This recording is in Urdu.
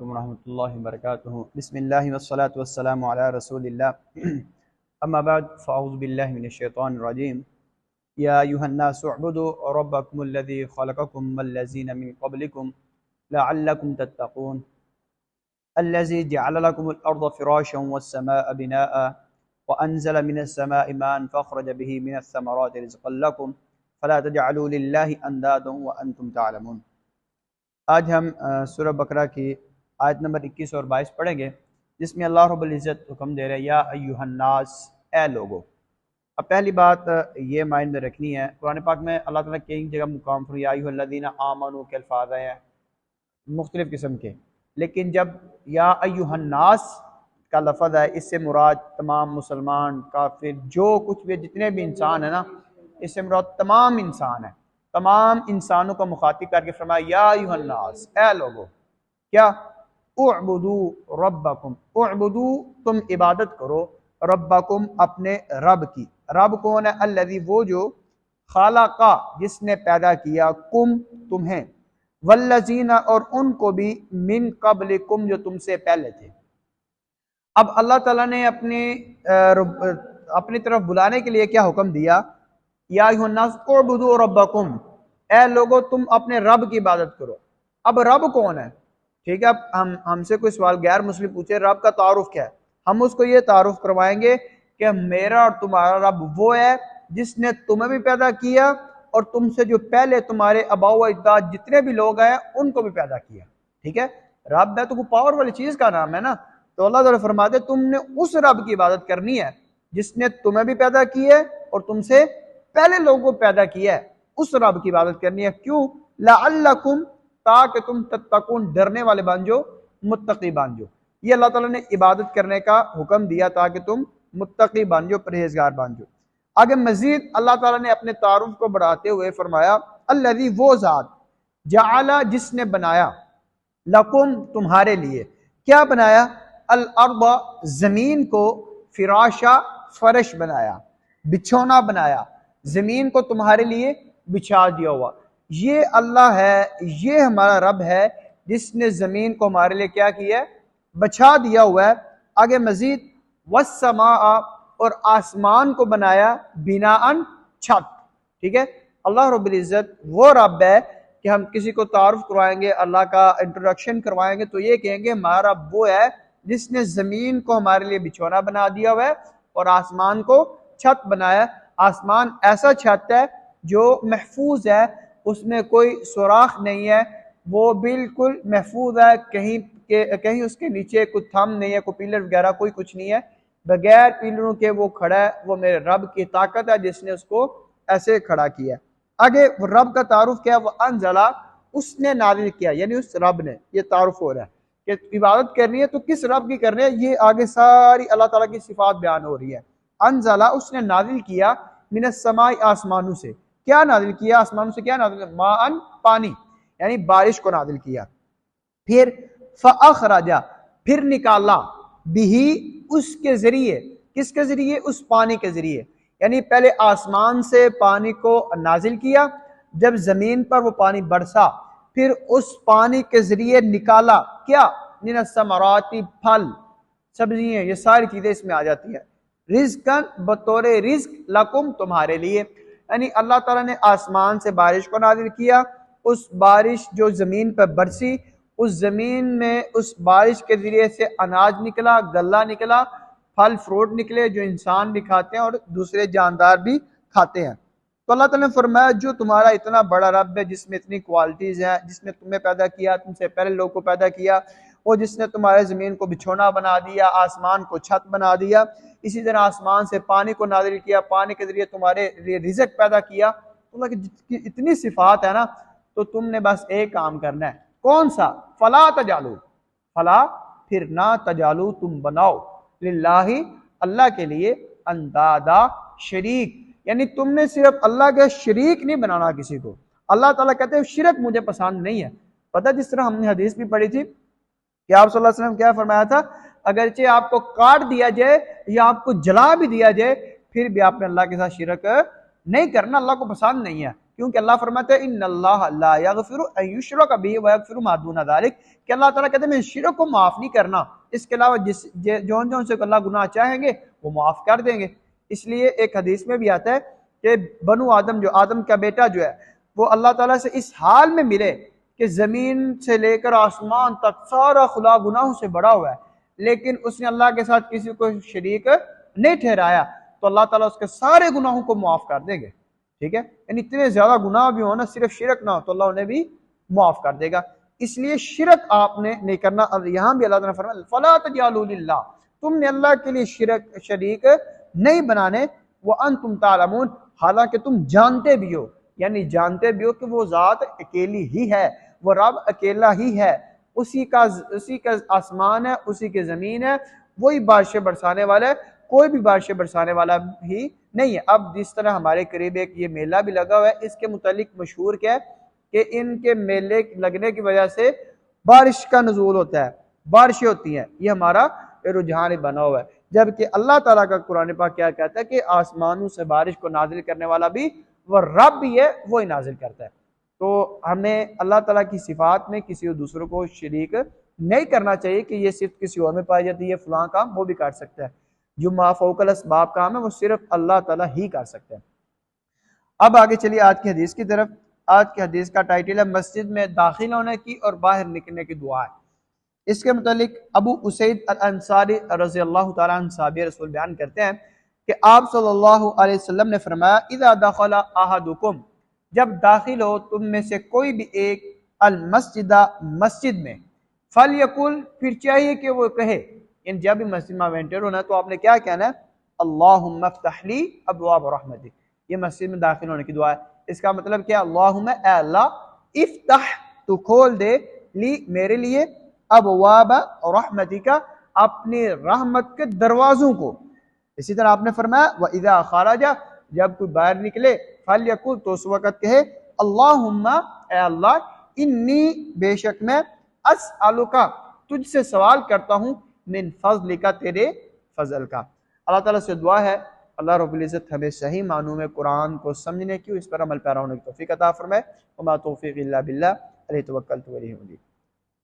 ورحمۃ اللہ وبرکاتہ بسم اللہ والصلاة والسلام علی رسول اللہ اما بعد فاعوذ باللہ من الشیطان الرجیم یا ایھا الناس اعبدوا ربکم الذی خلقکم والذین من قبلکم لعلکم تتقون الذی جعل لکم الارض فراشا والسماء بناء وانزل من السماء ماء فاخرج به من الثمرات رزقا لکم فلا تجعلوا للہ اندادا وانتم تعلمون۔ آج ہم سورہ بقرہ کی آیت نمبر 21 اور 22 پڑھیں گے، جس میں اللہ رب العزت حکم دے رہے ہیں یا ایھا الناس، اے لوگو۔ اب پہلی بات یہ مائنڈ میں رکھنی ہے، قرآن پاک میں اللہ تعالیٰ کئی جگہ مقام پر یا ایھا الذین آمنوا کے الفاظ آئے ہیں مختلف قسم کے، لیکن جب یا ایھا الناس کا لفظ ہے، اس سے مراد تمام مسلمان، کافر، جو کچھ بھی جتنے بھی انسان ہیں نا، اس سے مراد تمام انسان ہیں، تمام انسانوں کو مخاطب کر کے فرمایا یا ایھا الناس، اے لوگو، کیا؟ اعبدوا ربکم، اعبدوا تم عبادت کرو، ربکم اپنے رب کی۔ رب کون ہے؟ الذی وہ جو، خالقا جس نے پیدا کیا، کم تمہیں، والذین اور ان کو بھی، من قبلکم جو تم سے پہلے تھے۔ اب اللہ تعالیٰ نے اپنی طرف بلانے کے لیے کیا حکم دیا؟ یا ایھا الناس اعبدوا ربکم، اے لوگو تم اپنے رب کی عبادت کرو۔ اب رب کون ہے؟ ٹھیک ہے، اب ہم سے کوئی سوال غیر مسلم پوچھے رب کا تعارف کیا ہے، ہم اس کو یہ تعارف کروائیں گے کہ میرا اور تمہارا رب وہ ہے جس نے تمہیں بھی پیدا کیا اور تم سے جو پہلے تمہارے آباء و اجداد جتنے بھی لوگ ہیں ان کو بھی پیدا کیا۔ ٹھیک ہے، رب ہے تو کوئی پاور والی چیز کا نام ہے نا، تو اللہ تعالیٰ فرماتے تم نے اس رب کی عبادت کرنی ہے جس نے تمہیں بھی پیدا کیا ہے اور تم سے پہلے لوگوں کو پیدا کیا ہے، اس رب کی عبادت کرنی ہے۔ کیوں؟ لعلکم، تاکہ تم تتقون، ڈرنے والے بن جاؤ، متقی بن جاؤ۔ یہ اللہ تعالیٰ نے عبادت کرنے کا حکم دیا تاکہ تم متقی بن جاؤ، پرہیزگار بن جاؤ۔ آگے مزید اللہ تعالیٰ نے اپنے تعارف کو بڑھاتے ہوئے فرمایا الذی وہ ذات، جعل جس نے بنایا، لکم تمہارے لیے، کیا بنایا؟ الارض زمین کو، فراشا فرش بنایا، بچھونا بنایا، زمین کو تمہارے لیے بچھا دیا ہوا۔ یہ اللہ ہے، یہ ہمارا رب ہے جس نے زمین کو ہمارے لیے کیا کیا ہے؟ بچھا دیا ہوا ہے۔ آگے مزید والسماء، اور آسمان کو بنایا، بناءً چھت۔ ٹھیک ہے، اللہ رب العزت وہ رب ہے کہ ہم کسی کو تعارف کروائیں گے، اللہ کا انٹروڈکشن کروائیں گے تو یہ کہیں گے ہمارا رب وہ ہے جس نے زمین کو ہمارے لیے بچھونا بنا دیا ہوا ہے اور آسمان کو چھت بنایا۔ آسمان ایسا چھت ہے جو محفوظ ہے، اس میں کوئی سوراخ نہیں ہے، وہ بالکل محفوظ ہے، کہیں اس کے نیچے کوئی تھم نہیں ہے، کوئی پیلر وغیرہ کوئی کچھ نہیں ہے، بغیر پیلروں کے وہ کھڑا ہے۔ وہ میرے رب کی طاقت ہے جس نے اس کو ایسے کھڑا کیا۔ آگے رب کا تعارف کیا؟ وہ انزلہ، اس نے نازل کیا، یعنی اس رب نے، یہ تعارف ہو رہا ہے کہ عبادت کرنی ہے تو کس رب کی کرنی ہے، یہ آگے ساری اللہ تعالیٰ کی صفات بیان ہو رہی ہے۔ انزلہ، اس نے نازل کیا، من السماء، آسمانوں سے۔ کیا نازل کیا؟ آسمانوں سے کیا نازل کیا؟ ماءً، پانی، یعنی بارش کو نازل کیا۔ پھر فاخرج، پھر نکالا، بھی، اس کے ذریعے، کس کے ذریعے؟ اس پانی کے ذریعے، یعنی پہلے آسمان سے پانی کو نازل کیا، جب زمین پر وہ پانی برسا پھر اس پانی کے ذریعے نکالا کیا؟ من الثمرات، پھل، سبزیاں، یہ ساری چیزیں اس میں آ جاتی ہیں۔ رزقاً، بطور رزق، لکم تمہارے لیے، یعنی اللہ تعالیٰ نے آسمان سے بارش کو نازل کیا، اس بارش جو زمین پر برسی، اس زمین میں اس بارش کے ذریعے سے اناج نکلا، غلہ نکلا، پھل فروٹ نکلے جو انسان بھی کھاتے ہیں اور دوسرے جاندار بھی کھاتے ہیں۔ تو اللہ تعالیٰ نے فرمایا جو تمہارا اتنا بڑا رب ہے جس میں اتنی کوالٹیز ہیں، جس نے تمہیں پیدا کیا، تم سے پہلے لوگ کو پیدا کیا، وہ جس نے تمہارے زمین کو بچھونا بنا دیا، آسمان کو چھت بنا دیا، اسی طرح آسمان سے پانی کو نازل کیا، پانی کے ذریعے تمہارے لیے رزق پیدا کیا۔ اللہ کی اتنی صفات ہے نا، تو تم نے بس ایک کام کرنا ہے، کون سا؟ فلا تجالو، فلا پھر نہ تجالو، تم بناؤ، للہ اللہ کے لیے، اندادا شریک، یعنی تم نے صرف اللہ کے شریک نہیں بنانا کسی کو۔ اللہ تعالیٰ کہتے ہیں شرک مجھے پسند نہیں ہے۔ پتہ جس طرح ہم نے حدیث بھی پڑھی تھی کہ آپ صلی اللہ علیہ وسلم کیا فرمایا تھا، اگرچہ آپ کو کاٹ دیا جائے یا آپ کو جلا بھی دیا جائے پھر بھی آپ نے اللہ کے ساتھ شرک نہیں کرنا، اللہ کو پسند نہیں ہے۔ کیونکہ اللہ فرماتا ہے ان اللہ لا یغفر ان یشرک بہ ویغفر ما دون ذلک، کہ اللہ تعالیٰ کہتے ہیں میں شرک کو معاف نہیں کرنا، اس کے علاوہ جون جون سے اللہ گناہ چاہیں گے وہ معاف کر دیں گے۔ اس لیے ایک حدیث میں بھی آتا ہے کہ بنو آدم، جو آدم کا بیٹا جو ہے، وہ اللہ تعالیٰ سے اس حال میں ملے کہ زمین سے لے کر آسمان تک سارا خلا گناہوں سے بڑا ہوا ہے، لیکن اس نے اللہ کے ساتھ کسی کو شریک نہیں ٹھہرایا، تو اللہ تعالیٰ اس کے سارے گناہوں کو معاف کر دیں گے۔ ٹھیک ہے، یعنی اتنے زیادہ گناہ بھی ہونا، صرف شرک نہ ہو تو اللہ انہیں بھی معاف کر دے گا۔ اس لیے شرک آپ نے نہیں کرنا، اور یہاں بھی اللہ تعالیٰ نے فرمایا فَلَا تَجْعَلُوا لِلَّهِ، تم نے اللہ کے لیے شریک نہیں بنانے، وَأَنْتُمْ تَعْلَمُونَ، حالانکہ تم جانتے بھی ہو، یعنی جانتے بھی ہو کہ وہ ذات اکیلی ہی ہے، وہ رب اکیلا ہی ہے، اسی کا آسمان ہے، اسی کی زمین ہے، وہی بارشیں برسانے والا ہے، کوئی بھی بارشیں برسانے والا ہی نہیں ہے۔ اب جس طرح ہمارے قریب ایک یہ میلہ بھی لگا ہوا ہے، اس کے متعلق مشہور کیا ہے کہ ان کے میلے لگنے کی وجہ سے بارش کا نزول ہوتا ہے، بارشیں ہوتی ہیں، یہ ہمارا رجحان بنا ہوا ہے، جبکہ اللہ تعالیٰ کا قرآن پاک کیا کہتا ہے کہ آسمانوں سے بارش کو نازل کرنے والا بھی وہ رب بھی ہے، وہی نازل کرتا ہے۔ تو ہمیں اللہ تعالیٰ کی صفات میں کسی دوسروں کو شریک نہیں کرنا چاہیے کہ یہ صرف کسی اور میں پائی جاتی ہے، یہ فلاں کام وہ بھی کر سکتا ہے، جو ما فوق الاسباب کام ہے وہ صرف اللہ تعالیٰ ہی کر سکتا ہے۔ اب آگے چلیے آج کی حدیث کی طرف۔ آج کی حدیث کا ٹائٹل ہے مسجد میں داخل ہونے کی اور باہر نکلنے کی دعا ہے۔ اس کے متعلق ابو اسید الانصاری رضی اللہ تعالیٰ عنہ صحابی رسول بیان کرتے ہیں کہ آپ صلی اللہ علیہ وسلم نے فرمایا اذا دخل احدکم، جب داخل ہو تم میں سے کوئی بھی ایک المسجد، مسجد میں، فلیقل، پھر چاہیے کہ وہ کہے، ان جب بھی مسجد میں انٹر ہونا تو آپ نے کیا کہنا ہے؟ اللہم افتح لی ابواب رحمتک، یہ مسجد میں داخل ہونے کی دعا ہے۔ اس کا مطلب کیا؟ اللہم، اے اللہ، افتح، تو کھول دے، لی، میرے لیے، ابواب رحمتک، اپنی رحمت کے دروازوں کو۔ اسی طرح آپ نے فرمایا وَإِذَا خَرَجَ، جب کوئی باہر نکلے، فَلْيَقُلْ، تو اس وقت کہے اللہم، اے اللہ، انی، بے شک میں، اسألک، تجھ سے سوال کرتا ہوں، من فضلک، تیرے فضل کا۔ اللہ تعالیٰ سے دعا ہے اللہ رب العزت ہمیں صحیح معنوں میں قرآن کو سمجھنے کی، اس پر عمل پیرا ہونے کی توفیق عطا فرمائے۔ وما توفیق الا باللہ، علیہ توکلت و الیہ انیب۔